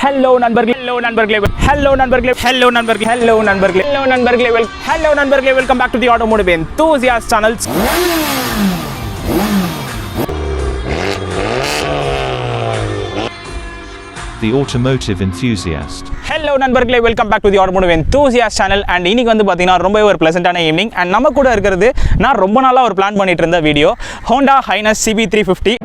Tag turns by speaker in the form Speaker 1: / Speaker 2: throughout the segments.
Speaker 1: Hello நண்பர்களே, welcome back to the Automotive Enthusiast channel.
Speaker 2: The Automotive Enthusiast.
Speaker 1: Hello நண்பர்களே, welcome back to the Automotive Enthusiast channel. And இன்னைக்கு வந்து பாத்தீங்கன்னா ரொம்ப ஒரு ப்ளசன்ட்டான ஈவினிங். And நம்ம கூட இருக்கிறது நான் ரொம்ப நாளா ஒரு பிளான் பண்ணிட்டு இருந்த video Honda Highness CB350.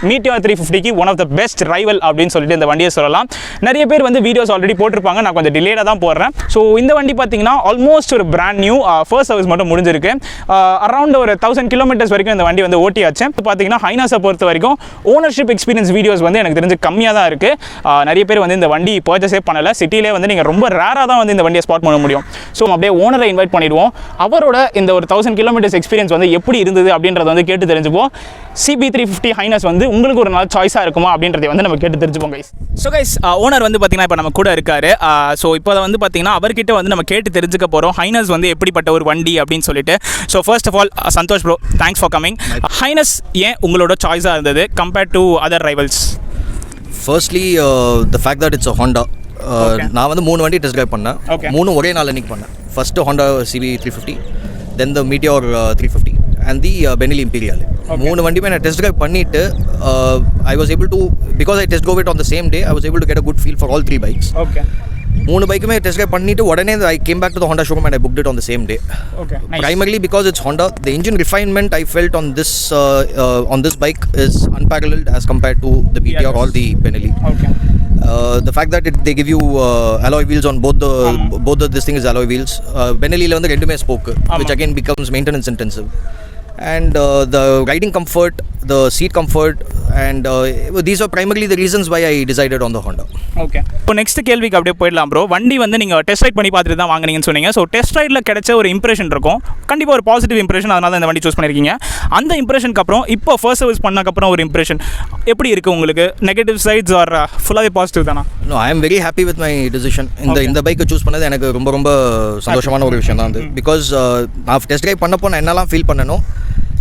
Speaker 1: Meteor 350 க்கு one of the best rival அப்படின்னு சொல்லிட்டு இந்த வண்டியை சொல்லலாம். நிறைய பேர் வந்து வீடியோஸ் ஆல்ரெடி போட்டிருப்பாங்க, நான் கொஞ்சம் டிலேடா தான் போடுறேன். ஸோ இந்த வண்டி பார்த்தீங்கன்னா ஆல்மோஸ்ட் ஒரு பிராண்ட் நியூ ஃபர்ஸ்ட் சர்வீஸ் மட்டும் முடிஞ்சிருக்கு. அரௌண்ட் ஒரு 1000 கிலோமீட்டர்ஸ் வரைக்கும் இந்த வண்டி வந்து ஓட்டியாச்சு. பார்த்தீங்கன்னா ஹைனாஸை பொறுத்த வரைக்கும் ஓனர்ஷிப் எக்ஸ்பீரியன்ஸ் வீடியோஸ் வந்து எனக்கு தெரிஞ்சு கம்மியாக தான் இருக்கு. நிறைய பேர் வந்து இந்த வண்டி பர்ச்சேஸே பண்ணல. சிட்டிலே வந்து நீங்கள் ரொம்ப ரேராக தான் வந்து இந்த வண்டியை ஸ்பாட் பண்ண முடியும். ஸோ அப்படியே ஓனரை இன்வைட் பண்ணிடுவோம். அவரோட இந்த ஒரு 1000 கிலோமீட்டர்ஸ் எக்ஸ்பீரியன்ஸ் வந்து எப்படி இருந்தது அப்படின்றத வந்து கேட்டு தெரிஞ்சுப்போம். CB350 ஹைனஸ் வந்து உங்களுக்கு ஒரு நல்ல சாய்ஸாக இருக்குமா அப்படின்றதை வந்து நம்ம கேட்டு தெரிஞ்சுப்போம் கைஸ். ஸோ கைஸ், ஓனர் வந்து பார்த்தீங்கன்னா இப்போ நம்ம கூட இருக்காரு. ஸோ இப்போ வந்து பார்த்தீங்கன்னா அவர்கிட்ட வந்து நம்ம கேட்டு தெரிஞ்சுக்க போகிறோம் ஹைனஸ் வந்து எப்படிப்பட்ட ஒரு வண்டி அப்படின்னு சொல்லிட்டு. So first of all Santhosh bro, thanks for coming. H'ness ஏன் உங்களோட சாய்ஸாக இருந்தது compared to other rivals?
Speaker 3: Firstly the fact that it's Honda. நான் வந்து 3 வண்டி டெஸ்ட் ட்ரைவ் பண்ணேன். 3 ஒரே நாள் அன்றைக்கி பண்ணேன். First Honda CB350, then the Meteor 350 and the Benelli Imperial. 3 வண்டியுமே நான் டெஸ்ட் ட்ரைவ் பண்ணிவிட்டு I was able to, because I test drove it on the same day, I was able to get a good feel for all 3 bikes. 3 பைக்குமே test drive பண்ணிவிட்டு உடனே I came back to the Honda showroom and I booked it on the same day. Nice. Primarily because it's Honda. The engine refinement I felt on this bike is unparalleled as compared to the Meteor or the Benelli. The fact that they give you alloy wheels on both this thing is alloy wheels. Benelli la vandu rendume spoke, which again becomes maintenance intensive. And the riding comfort, the seat comfort, and these are primarily the reasons why I decided on the Honda.
Speaker 1: Okay, இப்போ next கேள்விக்கு அப்படியே போயிடலாம் bro. வண்டி வந்து நீங்கள் test right பண்ணி பார்த்துட்டு தான் வாங்குனீங்கன்னு சொன்னீங்க. ஸோ டெஸ்ட் ரைடில் கிடைச்ச ஒரு இம்ப்ரெஷன் இருக்கும், கண்டிப்பாக ஒரு பாசிட்டிவ் இம்ப்ரெஷன், அதனால தான் இந்த வண்டி சூஸ் பண்ணியிருக்கீங்க. அந்த இம்ப்ரெஷனுக்கு அப்புறம் இப்போ ஃபர்ஸ்ட் சர்வீஸ் பண்ணக்கப்புறம் ஒரு இம்ப்ரெஷன் எப்படி இருக்குது உங்களுக்கு? நெகட்டிவ் சைட்ஸ் ஆர் ஃபுல்லாகவே பாசிட்டிவ் தானா?
Speaker 3: No, I am very happy with my decision. இந்த பைக்கை சூஸ் பண்ணது எனக்கு ரொம்ப ரொம்ப சந்தோஷமான ஒரு விஷயம் தான் அது. பிகாஸ் நான் டெஸ்ட் ட்ரைவ் பண்ணப்போ நான் என்னெல்லாம் ஃபீல் பண்ணணும்,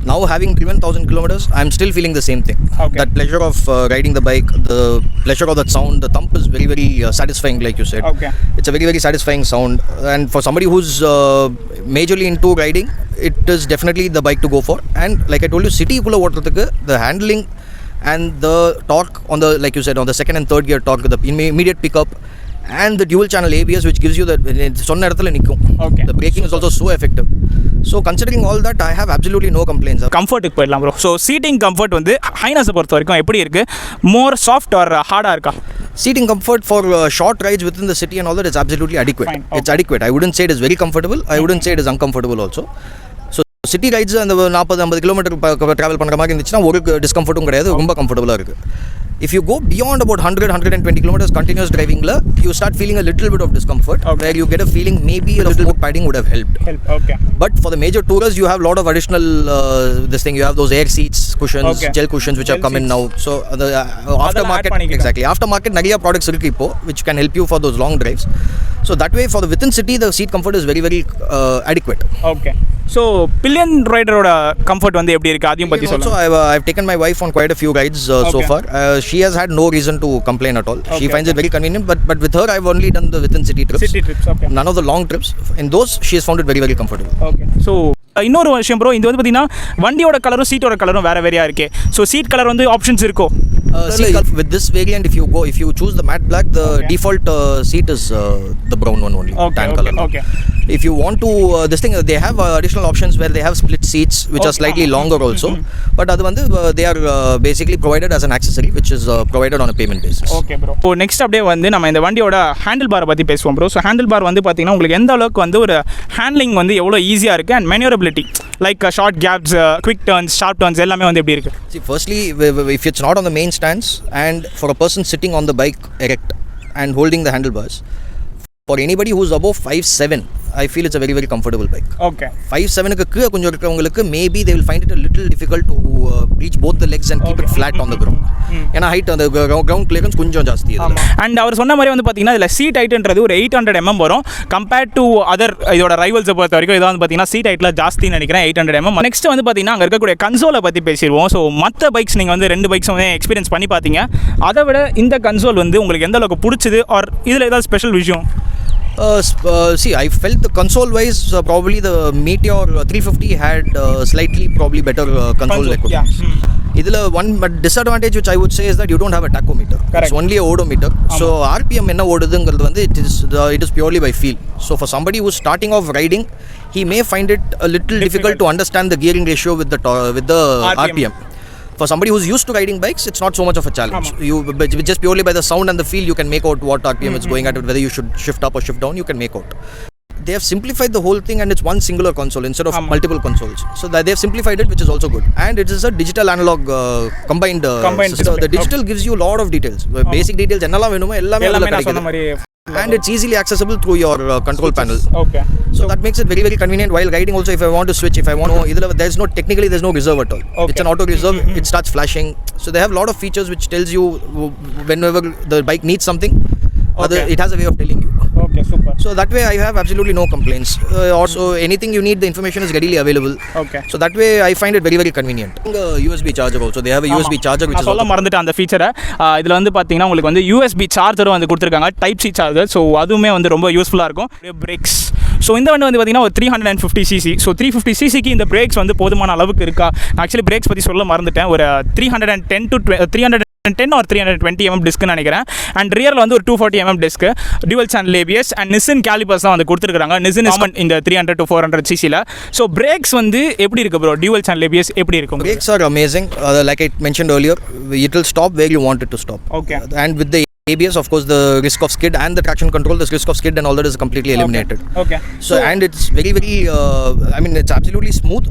Speaker 3: now having driven 1000 kilometers, I am still feeling the same thing. That pleasure of riding the bike, the pleasure of that sound, the thump is very very satisfying, like you said. It's a very very satisfying sound, and for somebody who's majorly into riding, it is definitely the bike to go for. And like I told you, city kulla ottradhukku the handling and the torque on the, like you said, on the second and third gear torque, the immediate pickup and the dual channel ABS, which gives you that sonna edathila nikkum. The braking is also so effective. So considering all that, I have absolutely no complaints.
Speaker 1: கம்ஃபர்ட்டுக்கு போயிடலாம் bro. So seating comfort வந்து ஹைனஸை பொறுத்த வரைக்கும் எப்படி இருக்குது? மோர் soft R ஹார்டாக இருக்கா?
Speaker 3: Seating comfort for short rides within the city and all that is absolutely adequate. It's adequate. I wouldn't say it is very comfortable. I wouldn't say it is uncomfortable also. So city rides அந்த 40-50 kilometre travel பண்ணுற மாதிரி இருந்துச்சுன்னா ஒரு டிஸ்கம்ஃபர்ட்டும் கிடையாது, ரொம்ப கம்ஃபர்டபுளாக இருக்குது. If you go beyond about 100-120 kilometers continuous driving, you start feeling a little bit of discomfort, where you get a feeling maybe a little more padding would have helped. But for the major tourers, you have a lot of additional this thing. You have those air seats, cushions, gel cushions, which have come in now. So the aftermarket nariya products irukku ipo, which can help you for those long drives. So that way, for the within city, the seat comfort is very very adequate.
Speaker 1: So pillion rider oda comfort வந்து எப்படி இருக்கு அதையும் பத்தி சொல்லுங்க.
Speaker 3: So I've taken my wife on quite a few rides so far. she has had no reason to complain at all. She finds it very convenient. But with her, I've only done the within city trips.
Speaker 1: City trips, okay.
Speaker 3: None of the long trips. In those, she has found it very, very comfortable.
Speaker 1: Okay. So இன்னொரு விஷயம் bro, இது வந்து பார்த்தீங்கன்னா வண்டியோட கலரும் சீட்டோட கலரும் வேறு வேறையாக இருக்கே. ஸோ சீட் கலர் வந்து ஆப்ஷன்ஸ் இருக்கோ?
Speaker 3: With this variant, if you choose the matte black, the default seat is the brown one only, tan color.
Speaker 1: Okay.
Speaker 3: If you want to this thing, they have additional options where they have split seats, which are slightly longer also. But adu vandu they are basically provided as an accessory, which is provided on a payment basis.
Speaker 1: Okay bro. So next அப்படியே வந்து நம்ம இந்த வண்டியோட handle bar பற்றி பேசுவோம் bro. So handle bar வந்து பார்த்தீங்கன்னா உங்களுக்கு எந்த அளவுக்கு வந்து ஒரு ஹேண்ட்லிங் வந்து எவ்வளோ ஈஸியாக இருக்குது and manoeuvrability like short gaps, quick turns, sharp turns எல்லாமே வந்து எப்படி இருக்குது?
Speaker 3: See, firstly, if it's not on the main stance and for a person sitting on the bike erect and holding the handlebars, for anybody who's above 5'7", I feel it's a very, very comfortable bike.
Speaker 1: Okay.
Speaker 3: 5'7" க்கு கீழ கொஞ்சம் இருக்கவங்களுக்கு maybe they will find it a little difficult to reach both the legs and keep it flat on the ground. ஏன்னா height அந்த ground clearance கொஞ்சம் ஜாஸ்தி இதில்.
Speaker 1: And அவர் சொன்ன மாதிரி வந்து பார்த்தீங்கன்னா இதில் சீட் ஹைட்ன்றது ஒரு 800 mm வரும் கம்பேர்ட் டு அதர் இதோட ரைவல்ஸை பொறுத்த வரைக்கும். இதை வந்து பார்த்தீங்கன்னா சீட் ஹைட்டில் ஜாஸ்தின்னு நினைக்கிறேன், 800 mm. நெக்ஸ்ட் வந்து பார்த்தீங்கன்னா அங்கே இருக்கக்கூடிய கன்சோலை பற்றி பேசிடுவோம். ஸோ மற்ற பைக்ஸ் நீங்கள் வந்து 2 பைக்ஸ் வந்து எக்ஸ்பீரியன்ஸ் பண்ணி பார்த்தீங்க, அதை விட இந்த கன்சோல் வந்து உங்களுக்கு எந்த அளவுக்கு பிடிச்சது ஆர் இதில் ஏதாவது ஸ்பெஷல் விஷயம்?
Speaker 3: See, I felt the console-wise, probably the Meteor 350 had slightly probably better console equipment. Idhila one but disadvantage which I would say is that you don't have a tachometer.
Speaker 1: Correct.
Speaker 3: It's only a odometer. So RPM enna odudungiradhu vandu it is purely by feel. So for somebody who's starting off riding, he may find it a little difficult to understand the gearing ratio with the RPM. For somebody who's used to riding bikes, it's not so much of a challenge. You just purely by the sound and the feel, you can make out what RPM it's going at, whether you should shift up or shift down, you can make out. They have simplified the whole thing and it's one singular console instead of multiple consoles. So that they've simplified it, which is also good. And it is a digital analog combined system. So the digital gives you a lot of details. Basic details ennala venumo ellame adula. And it's easily accessible through your control panel.
Speaker 1: Okay.
Speaker 3: So that makes it very, very convenient while riding also. If I want to switch, if I want to, there's no reserve at all.
Speaker 1: Okay.
Speaker 3: It's an auto reserve. It starts flashing. So they have a lot of features which tells you whenever the bike needs something. Okay. It has a way of telling you.
Speaker 1: Okay, super.
Speaker 3: So that way I have absolutely no complaints. Also anything you need, the information is readily available.
Speaker 1: Okay.
Speaker 3: So that way I find it very, very convenient. USB charger also. They have a USB charger which is
Speaker 1: சொல்ல மறந்துட்டேன் அந்த ஃபீச்சரை. இதில் வந்து பார்த்தீங்கன்னா உங்களுக்கு வந்து USB சார்ஜரும் வந்து கொடுத்துருக்காங்க, டைப் சி சார்ஜர். ஸோ அதுவுமே வந்து ரொம்ப யூஸ்ஃபுல்லாக இருக்கும். பிரேக்ஸ், ஸோ இந்த வண்டி வந்து பார்த்தீங்கன்னா ஒரு 350cc. ஸோ 350ccக்கு இந்த பிரேக்ஸ் வந்து போதுமான அளவுக்கு இருக்கா? நான் ஆக்சுவலி பிரேக்ஸ் பற்றி சொல்ல மறந்துட்டேன். ஒரு 310 to 310 or 320 mm டிஸ்க்னு நினைக்கிறேன். அண்ட் ரியரில் வந்து ஒரு 240 mm disk, dual channel ABS and Nissin callipers தான் வந்து கொடுத்துருக்காங்க. நிசின் இந்த 300 to 400cc. ஸோ பிரேக்ஸ் வந்து எப்படி இருக்கு ப்ரோ? டியூவல் சேனல் ABS எப்படி இருக்கும்?
Speaker 3: Brakes are amazing. Like I mentioned earlier, it will stop where you want it to stop.
Speaker 1: Okay.
Speaker 3: And with the ABS, of course, the risk of skid and the traction control, this risk of skid and all that is completely eliminated.
Speaker 1: Okay.
Speaker 3: So and it's very, very, it's absolutely smooth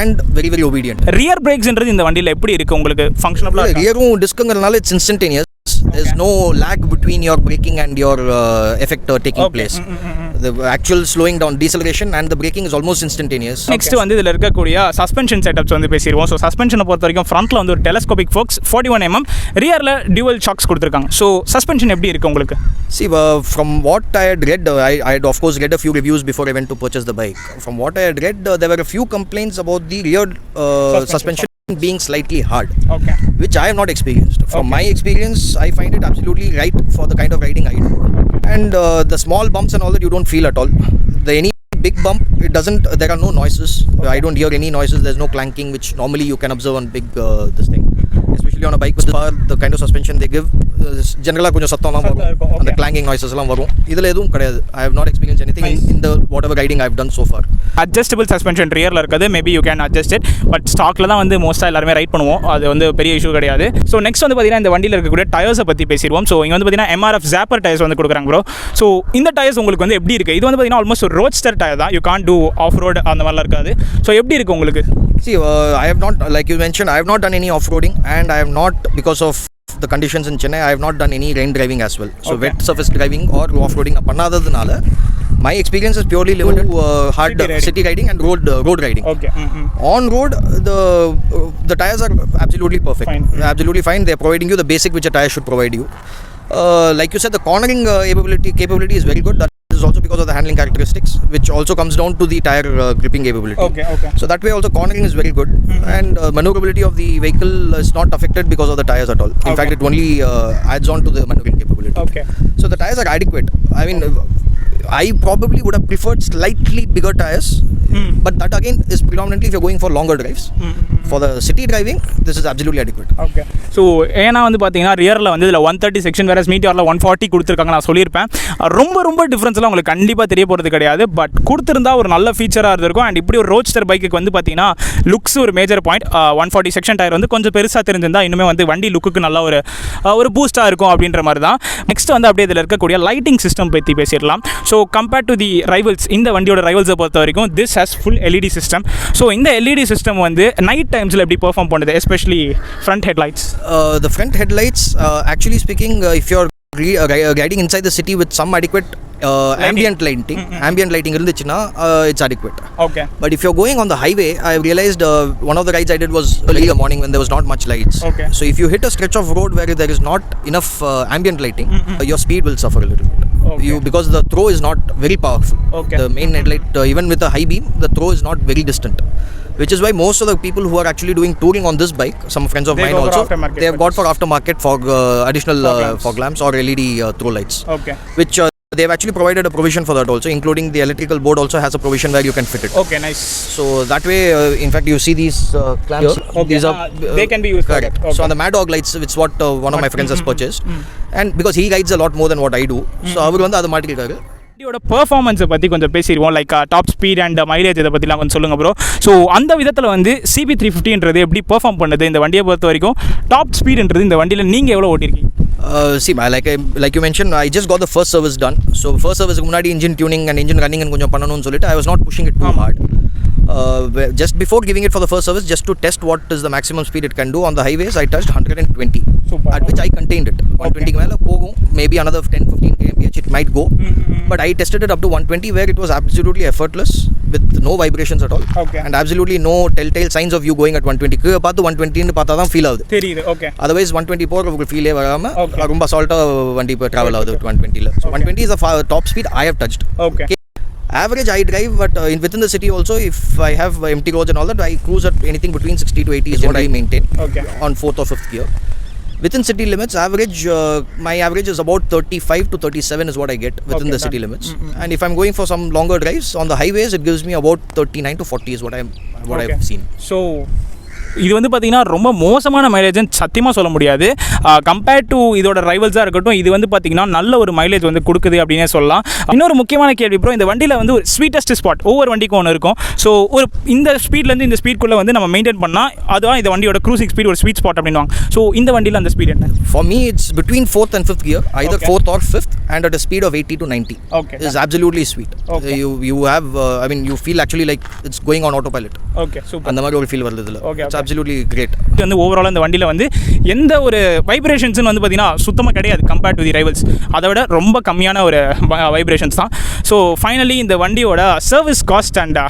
Speaker 3: and very, very obedient.
Speaker 1: Rear பிரேக்ஸ்ன்றது இந்த வண்டியில் எப்படி இருக்கு உங்களுக்கு? ஃபங்க்ஷனபிளாக
Speaker 3: ரியரும் டிஸ்க்குங்கிறதுனால it's instantaneous. There's no lag between your braking and your effect taking place. The actual slowing down, deceleration and the braking is almost instantaneous.
Speaker 1: Next வந்து இதில் இருக்கக்கூடிய சஸ்பென்ஷன் செட்டப்ஸ் வந்து பேசிடுவோம். ஸோ சஸ்பென்ஷனை பொறுத்த வரைக்கும் ஃப்ரண்ட்டில் வந்து ஒரு டெலஸ்கோபிக் ஃபோக்ஸ் 41 mm, ரியரில் டியூவல் ஷாக்ஸ் கொடுத்துருக்காங்க. ஸோ சஸ்பென்ஷன் எப்படி இருக்குது உங்களுக்கு?
Speaker 3: See, from what I had read, I had of course read a few reviews before I went to purchase the bike. From what I had read, there were a few complaints about the rear suspension being slightly hard.
Speaker 1: Okay.
Speaker 3: Which I have not experienced. From my experience, I find it absolutely right for the kind of riding I do. And the small bumps and all that you don't feel at all. Any big bump, it doesn't, there are no noises. I don't hear any noises. There's no clanking, which normally you can observe on big this thing. Especially on a bike with the kind of suspension they give, generally கொஞ்சம் சத்தம்லாம் வரும், அந்த clanging noises எல்லாம் வரும். இதில் எதுவும் கிடையாது. I have not experienced anything in the whatever riding I have done so far.
Speaker 1: Adjustable suspension ரியரில் இருக்குது. Maybe you can adjust it. But ஸ்டாக்கில் தான் வந்து மோஸ்ட்டாக எல்லாருமே ரைட் பண்ணுவோம். அது வந்து பெரிய இஷ்யூ கிடையாது. ஸோ நெக்ஸ்ட் வந்து பார்த்தீங்கன்னா இந்த வண்டியில் இருக்கக்கூடிய டயர்ஸை பற்றி பேசிடுவோம். ஸோ இங்கே வந்து பார்த்தீங்கன்னா MRF ஜாப்பர் டயர்ஸ் வந்து கொடுக்குறாங்க ப்ரோ. ஸோ இந்த டயர்ஸ் உங்களுக்கு வந்து எப்படி இருக்குது? இது வந்து பார்த்தீங்கன்னா ஆல்மோஸ்ட் ஒரு ரோட்ஸ்டர் டயர் தான். You can't do off road அந்த மாதிரிலாம் இருக்காது. ஸோ எப்படி இருக்குது உங்களுக்கு?
Speaker 3: See, I have not, like you mentioned, I have not done any off-roading and I have not, because of the conditions in Chennai, I have not done any rain driving as well. So wet surface driving or off-roading பண்ணாததுனால my experience is purely limited to hard city riding and road riding.
Speaker 1: Okay.
Speaker 3: On road, the tires are absolutely perfect. Absolutely fine. They are providing you the basic which a tire should provide you. Like you said, the cornering capability is very good. That is also because of the handling characteristics, which also comes down to the tire gripping capability.
Speaker 1: Okay.
Speaker 3: So that way also cornering is very good, and maneuverability of the vehicle is not affected because of the tires at all. In fact, it only adds on to the maneuvering capability.
Speaker 1: Okay.
Speaker 3: So the tires are adequate. I mean, I probably would have preferred slightly bigger tires, but that again is predominantly if you're going for longer drives. For the city driving, this is absolutely adequate.
Speaker 1: Okay so ஏன்னா வந்து பார்த்தீங்கன்னா ரியரில் வந்து இதில் 130 section வேறு மீட்டியாரில் 140 கொடுத்துருக்காங்க. நான் சொல்லியிருப்பேன் ரொம்ப டிஃப்ரென்ஸ்லாம் உங்களுக்கு கண்டிப்பாக தெரிய போகிறது கிடையாது. பட் கொடுத்துருந்தா ஒரு நல்ல ஃபீச்சராக இருந்திருக்கும். அண்ட் இப்படி ஒரு ரோட்ஸ்டர் பைக்கு வந்து பார்த்தீங்கன்னா லுக்ஸ் ஒரு மேஜர் பாயிண்ட். 140 செக்ஷன் டயர் வந்து கொஞ்சம் பெருசாக தெரிஞ்சிருந்தா இன்னுமே வந்து வண்டி லுக்குக்கு நல்ல ஒரு பூஸ்ட்டாக இருக்கும் அப்படின்ற மாதிரி தான். நெக்ஸ்ட் வந்து அப்படியே இதில் இருக்கக்கூடிய லைட்டிங் சிஸ்டம் பற்றி பேசிடலாம். So compared to the rivals, இந்த வண்டியோட ரைவல்ஸை பொறுத்த வரைக்கும் this has full LED system. So இந்த LED சிஸ்டம் வந்து நைட் டைம்ஸில் எப்படி பெர்ஃபார்ம் பண்ணுது, especially front headlights?
Speaker 3: The front headlights, actually speaking, if you're riding inside the city with some adequate ambient lighting irundichina, it's adequate.
Speaker 1: Okay.
Speaker 3: But if you're going on the highway, I realized one of the rides I did was early in the morning when there was not much lights.
Speaker 1: Okay.
Speaker 3: So if you hit a stretch of road where there is not enough ambient lighting, your speed will suffer a little bit.
Speaker 1: Okay.
Speaker 3: Because the throw is not very powerful.
Speaker 1: Okay.
Speaker 3: The main headlight, even with a high beam, the throw is not very distant. Which is why most of the people who are actually doing touring on this bike, some friends of mine also, they have got for aftermarket fog, additional fog lamps or LED throw lights.
Speaker 1: Okay.
Speaker 3: Which they have actually provided a provision for that also, including the electrical board also has a provision where you can fit it.
Speaker 1: Okay, nice.
Speaker 3: So that way, in fact, you see these clamps.
Speaker 1: Okay.
Speaker 3: These are
Speaker 1: they can be used.
Speaker 3: correct.
Speaker 1: Okay.
Speaker 3: So on the Mad Dog lights, it's what one of my friends has purchased, and because he rides a lot more than what I do, so avaru vandu adu maatirikaru.
Speaker 1: வண்டியோட பெர்ஃபார்மன்ஸை பற்றி கொஞ்சம் பேசிடுவோம். Like top speed and mileage இதை பற்றிலாம் கொஞ்சம் சொல்லுங்கள் bro. So அந்த விதத்தில் வந்து CB350ன்றது எப்படி பெர்ஃபார்ம் பண்ணுது இந்த வண்டியை பொறுத்த வரைக்கும்? டாப் ஸ்பீடுன்றது இந்த வண்டியில் நீங்கள் எவ்வளோ ஓட்டிருக்கீங்க?
Speaker 3: See, like you mentioned, I just got the first service done. So first service முன்னாடி engine tuning and engine running and கொஞ்சம் பண்ணணும்னு சொல்லிட்டு I was not pushing it too hard. Just before giving it for the first service, just to test what is the maximum speed it can do on the highways, I touched 120.
Speaker 1: Super.
Speaker 3: At which I contained it. 120 மேல போகும், maybe another 10-15 kmph it might go, but I tested it up to 120 where it was absolutely effortless with no vibrations at all.
Speaker 1: Okay.
Speaker 3: And absolutely no telltale signs of you going at 120. கீழ பார்த்து 120 ன்னு பார்த்தா தான் feel ஆகுது.
Speaker 1: தெரியுது. Okay.
Speaker 3: Otherwise 120 போற உங்களுக்கு ஃபீலே வராம ரொம்ப அசால்ட்டா வண்டி இப்போ டிராவல் ஆகுது 120ல. So 120 is the top speed I have touched.
Speaker 1: Okay.
Speaker 3: Average I drive, but within the city also, if I have empty roads and all that, I cruise at anything between 60 to 80 is what I maintain.
Speaker 1: Okay.
Speaker 3: On 4th or 5th gear. Within city limits, average, my average is about 35 to 37 is what I get within the city limits. And if I'm going for some longer drives on the highways, it gives me about 39 to 40 is what I've seen.
Speaker 1: So இது வந்து பார்த்தீங்கன்னா ரொம்ப மோசமான மைலேஜ்னு சத்தியமாக சொல்ல முடியாது. Compared to இதோட ரைவல்ஸாக இருக்கட்டும், இது வந்து பார்த்தீங்கன்னா நல்ல ஒரு மைலேஜ் வந்து கொடுக்குது அப்படின்னே சொல்லலாம். இன்னொரு முக்கியமான கேள்வி ப்ரோ, இந்த வண்டியில் வந்து ஒரு ஸ்வீட்டஸ்ட் ஸ்பாட் ஒவ்வொரு வண்டிக்கும் ஒன்று இருக்கும். ஸோ ஒரு இந்த ஸ்பீட்லேருந்து இந்த ஸ்பீட்குள்ளே வந்து நம்ம மெயின்டைன் பண்ணால் அதுதான் இந்த வண்டியோட க்ரூசிங் ஸ்பீட் ஒரு ஸ்வீட் ஸ்பாட் அப்படின்வாங்க. ஸோ இந்த வண்டியில் அந்த ஸ்பீட் என்ன?
Speaker 3: For me, it's between 4th and 5th gear, either 4th or 5th, and at a speed of 80 to 90.
Speaker 1: Okay.
Speaker 3: It's absolutely sweet.
Speaker 1: Okay.
Speaker 3: You have, I mean, you feel actually like it's going on autopilot.
Speaker 1: Okay, super.
Speaker 3: அந்த மாதிரி ஒரு feel வருது இதில். It's absolutely great.
Speaker 1: இது வந்து overall இந்த வண்டியில் வந்து எந்த ஒரு வைப்ரேஷன்ஸ்னு வந்து பார்த்தீங்கன்னா சுத்தமாக கிடையாது கம்பேர்ட் டு தி ரைவல்ஸ். அதை விட ரொம்ப கம்மியான ஒரு வைப்ரேஷன்ஸ் தான். ஸோ ஃபைனலி இந்த வண்டியோட சர்வீஸ் காஸ்ட் அண்ட்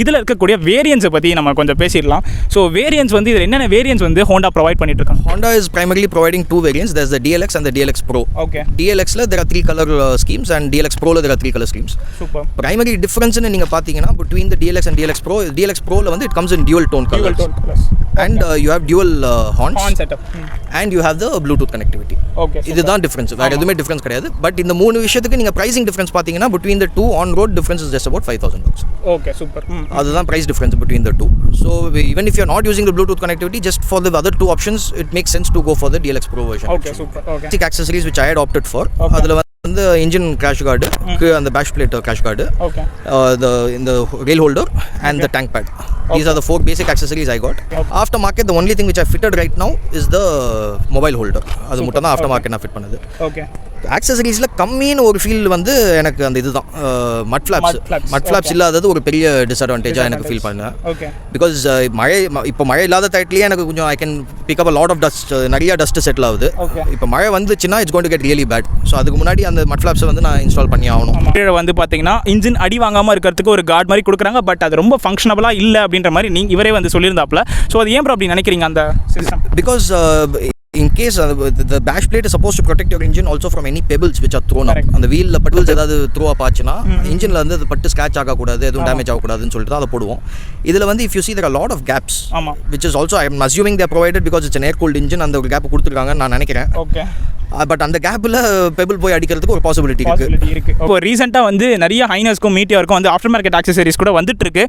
Speaker 1: இதில் இருக்கக்கூடிய வேரியன்ஸை பற்றி நம்ம கொஞ்சம் பேசிடலாம். ஸோ வேரியன்ஸ் வந்து இதில் என்னென்ன வேரியன்ஸ் வந்து ஹோண்டா ப்ரொவைட் பண்ணிட்டு இருக்காங்க?
Speaker 3: Honda is primarily providing two variants. There's the DLX and the DLX Pro.
Speaker 1: Okay.
Speaker 3: DLX la there are 3 color schemes and DLX Pro la there are 3 color schemes.
Speaker 1: Super.
Speaker 3: Primary difference னு நீங்க பாத்தீங்கன்னா between the DLX and DLX Pro la வந்து it comes in dual tone colors.
Speaker 1: Dual tone colors.
Speaker 3: And you have dual horn
Speaker 1: setup.
Speaker 3: And you have the Bluetooth connectivity.
Speaker 1: Okay.
Speaker 3: இதுதான் difference, வேற எதுவுமே difference கிடையாது. But இந்த மூணு விஷயத்துக்கு நீங்க pricing difference பாத்தீங்கன்னா between the two on road difference is just about $5,000.
Speaker 1: Okay, super.
Speaker 3: அதுதான் price difference between the two. So even if you're not using the Bluetooth connectivity, just for the other two options it makes sense to go for the DLX Pro version.
Speaker 1: Okay, super. Okay.
Speaker 3: Basic accessories which I had opted for. அதுல வந்து engine crash guard, and the bash plate crash guard,
Speaker 1: okay,
Speaker 3: the rail holder and the tank pad. These are the 4 basic accessories I got. After market, the only thing which I fitted right now is the mobile holder. அது மட்டும் தான் after market நான் fit பண்ணது.
Speaker 1: Okay.
Speaker 3: ஆக்சசரிஸ்ல கம்மின்னு ஒரு feel வந்து எனக்கு அந்த இதுதான் மட் ஃப்ளாப்ஸ் இல்லாதது ஒரு பெரிய டிஸ்அட்வான்டேஜாக எனக்கு ஃபீல் பண்ணேன். பிகாஸ் இப்போ மழை இல்லாத டைட்லேயே எனக்கு கொஞ்சம் I can pick up lot of dust, நிறைய டஸ்ட் செட்டில் ஆகுது. இப்போ மழை வந்துச்சுன்னா it's going to get really bad. So அதுக்கு முன்னாடி அந்த மட் ஃப்ளாப்ஸை வந்து நான் இன்ஸ்டால் பண்ணி ஆகணும்.
Speaker 1: கீழே வந்து பார்த்தீங்கன்னா இன்ஜின் அடி வாங்காமல் இருக்கிறதுக்கு ஒரு கார்டு மாதிரி கொடுக்குறாங்க. பட் அது ரொம்ப ஃபங்க்ஷனபிளாக இல்லை அப்படின்ற மாதிரி இவரே வந்து சொல்லியிருந்தாப்புல. ஸோ அது ஏன் அப்படி நினைக்கிறீங்க அந்த system?
Speaker 3: Because In case the bash plate is supposed to protect your engine also from any pebbles which are thrown up. And the wheel pebbles ஏதாவது throw up ஆச்சுனா engine ல வந்து அது பட்டு ஸ்கிராட்ச் ஆக கூடாது, எதுவும் டேமேஜ் ஆக கூடாதுன்னு சொல்லிட்டு அத போடுவோம். இதுல வந்து if you see there are a lot of gaps, which is also I am assuming they are provided because it's an air cooled engine, அந்த ஒரு கேப் கொடுத்திருக்காங்க நான் நினைக்கிறேன்.
Speaker 1: ஓகே.
Speaker 3: பட் அந்த கேப்ல பெபிள் போய் அடிக்கிறதுக்கு ஒரு பாசிபிலிட்டி இருக்கு.
Speaker 1: இப்போ ரீசெண்டாக வந்து நிறைய ஹைனஸ்க்கும் மீட்டியாருக்கும் வந்து ஆஃப்டர் மார்க்கெட் ஆக்சசரிஸ் கூட வந்துட்டு இருக்கு.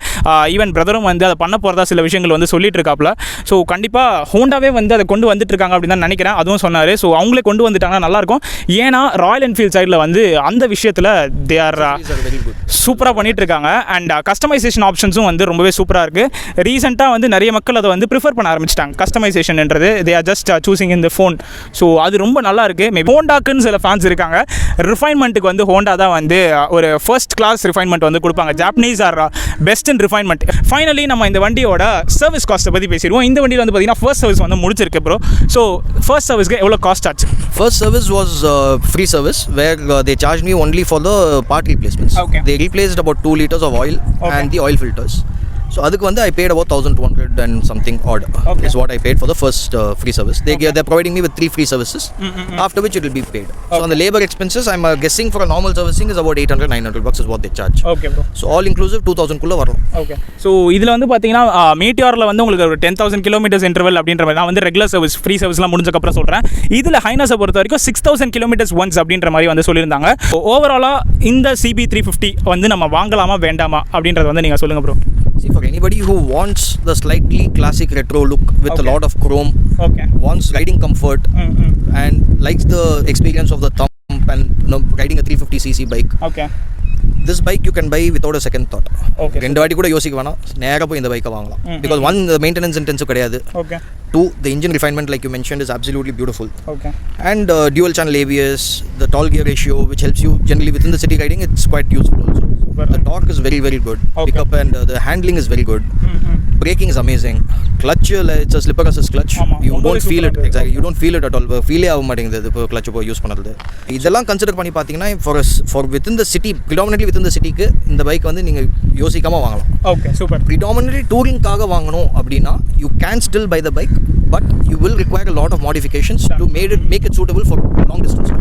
Speaker 1: ஈவன் பிரதரும் வந்து அதை பண்ண போகிறதா சில விஷயங்கள் வந்து சொல்லிட்டு இருக்காப்ல. ஸோ கண்டிப்பாக ஹோண்டாவே வந்து அதை கொண்டு வந்துட்டு இருக்காங்க அப்படின்னு தான் நினைக்கிறேன். அதுவும் சொன்னார். ஸோ அவங்களே கொண்டு வந்துட்டாங்கன்னா நல்லாயிருக்கும். ஏன்னா ராயல் என்ஃபீல்ட் சைடில் வந்து அந்த விஷயத்தில் தே ஆர் சூப்பராக பண்ணிட்டு இருக்காங்க. அண்ட் கஸ்டமைசேஷன் ஆப்ஷன்ஸும் வந்து ரொம்பவே சூப்பராக இருக்குது. ரீசெண்டாக வந்து நிறைய மக்கள் அதை வந்து ப்ரிஃபர் பண்ண ஆரம்பிச்சிட்டாங்க. கஸ்டமைசேஷன்ன்றது they are just choosing in the phone. So அது ரொம்ப நல்லா இருக்குது. மேபி ஹோண்டாக்குன்னு சில ஃபேன்ஸ் இருக்காங்க. ரிஃபைன்மெண்ட்டுக்கு வந்து ஹோண்டா தான் வந்து ஒரு ஃபர்ஸ்ட் கிளாஸ் ரிஃபைன்மெண்ட் வந்து கொடுப்பாங்க. Japanese are best in refinement. Finally நம்ம இந்த வண்டியோட சர்வீஸ் காஸ்ட்டை பற்றி பேசிடுவோம். இந்த வண்டியில் வந்து பார்த்தீங்கன்னா ஃபர்ஸ்ட் சர்வீஸ் வந்து முடிச்சிருக்கு ப்ரோ. ஸோ ஃபர்ஸ்ட் சர்வீஸ்க்கு எவ்வளோ காஸ்ட் ஆச்சு?
Speaker 3: First service was free service where they charged me only for the part replacements. Okay. They replaced about 2 liters of oil and the oil filters. So adukku vandu I paid about 1200 and something odd is what I paid for the first free service. They're providing me with 3 free services, after which it will be paid. So on the labor expenses I'm guessing for a normal servicing is about 800-900 bucks is what they charge.
Speaker 1: Okay bro.
Speaker 3: So all inclusive 2000 குள்ள வரும்.
Speaker 1: Okay. So இதுல வந்து பாத்தீங்கன்னா மீட்டியார்ல வந்து உங்களுக்கு ஒரு 10000 kilometers interval அப்படின்ற மாதிரி நான் வந்து ரெகுலர் சர்வீஸ் ஃப்ரீ சர்வீஸ்லாம் முடிஞ்சதுக்கு அப்புறம் சொல்றேன். இதுல ஹைனஸை பொறுத்த வரைக்கும் 6000 kilometers once அப்படின்ற மாதிரி வந்து சொல்லியிருந்தாங்க. ஓவராலா இந்த CB350 வந்து நம்ம வாங்கலாமா வேண்டாமா அப்படின்றத வந்து நீங்க சொல்லுங்க bro.
Speaker 3: See, for anybody who wants the slightly classic retro look with a lot of chrome, wants riding comfort, and likes the experience of the thump and riding a 350cc bike, this bike you can buy without a second thought. ரெண்டு வாட்டி கூட யோசிக்க வேணாம், நேரா போய் இந்த பைக்கை வாங்கலாம். Because one, the maintenance intensive கிடையாது. Two, the engine refinement like you mentioned is absolutely beautiful. And dual channel ABS, the tall gear ratio which helps you generally within the city riding, it's quite useful also. The torque is very very good. Pickup and the handling is very good. Braking is amazing. Clutch, it's a slipper assist clutch. You don't feel it. Exactly, you don't feel it at all. Feel ஆக மாட்டேங்குது இப்போ clutch போய் use பண்ணுறது. இதெல்லாம் consider பண்ணி பார்த்தீங்கன்னா for within the city, predominantly within the cityக்கு இந்த bike வந்து நீங்கள் யோசிக்காம வாங்கலாம்.
Speaker 1: Okay super.
Speaker 3: Predominantly touringக்காக வாங்கணும் அப்படின்னா you can still buy the bike, but you will require a lot of modifications to make it suitable for long distance.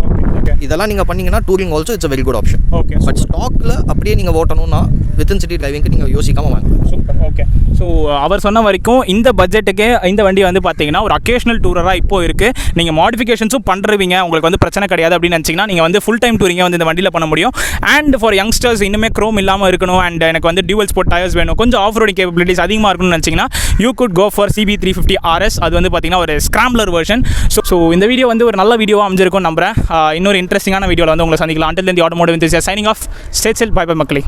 Speaker 3: இதெல்லாம் நீங்கள் பண்ணீங்கன்னா touring also it's a very good option. But ஸ்டாக்ல அப்படியே நீங்கள் ஓட்டணும்னா within city டிரைவிங்க்கு நீங்கள் யோசிக்காம வாங்கலாம்.
Speaker 1: Super. Okay. So அவர் சொன்ன வரைக்கும் இந்த பட்ஜெட்டுக்கு இந்த வண்டி வந்து பார்த்தீங்கன்னா ஒரு அக்கேஷனல் டூரராக இப்போ இருக்குது. நீங்கள் மாடிஃபிகேஷன்ஸும் பண்ணுறவங்க உங்களுக்கு வந்து பிரச்சனை கிடையாது அப்படின்னு நினச்சிங்கன்னா நீங்கள் வந்து ஃபுல் டைம் டூரிங்கை வந்து இந்த வண்டியில் பண்ண முடியும். அண்ட் ஃபார் யங்ஸ்டர்ஸ் இன்னுமே க்ரோம் இல்லாமல் இருக்கணும் அண்ட் எனக்கு வந்து டியூவல் ஸ்போர்ட் டயர்ஸ் வேணும், கொஞ்சம் ஆஃப் ரோடிங் கேப்பபிலிட்டிஸ் அதிகமாக இருக்கணும்னு நினச்சிங்கன்னா you could go for CB350 RS. அது வந்து பார்த்தீங்கன்னா ஒரு ஸ்க்ராம்லர் வெர்ஷன். ஸோ இந்த வீடியோ வந்து ஒரு நல்ல வீடியோவாக அமைஞ்சிருக்கும் நம்புறேன். இன்னொரு இன்ட்ரெஸ்டிங்கான வீடியோவில் வந்து உங்களை சந்திக்கலாம். Until then, the Automotive enthusiast signing off. Stay safe. Bye bye மக்களே.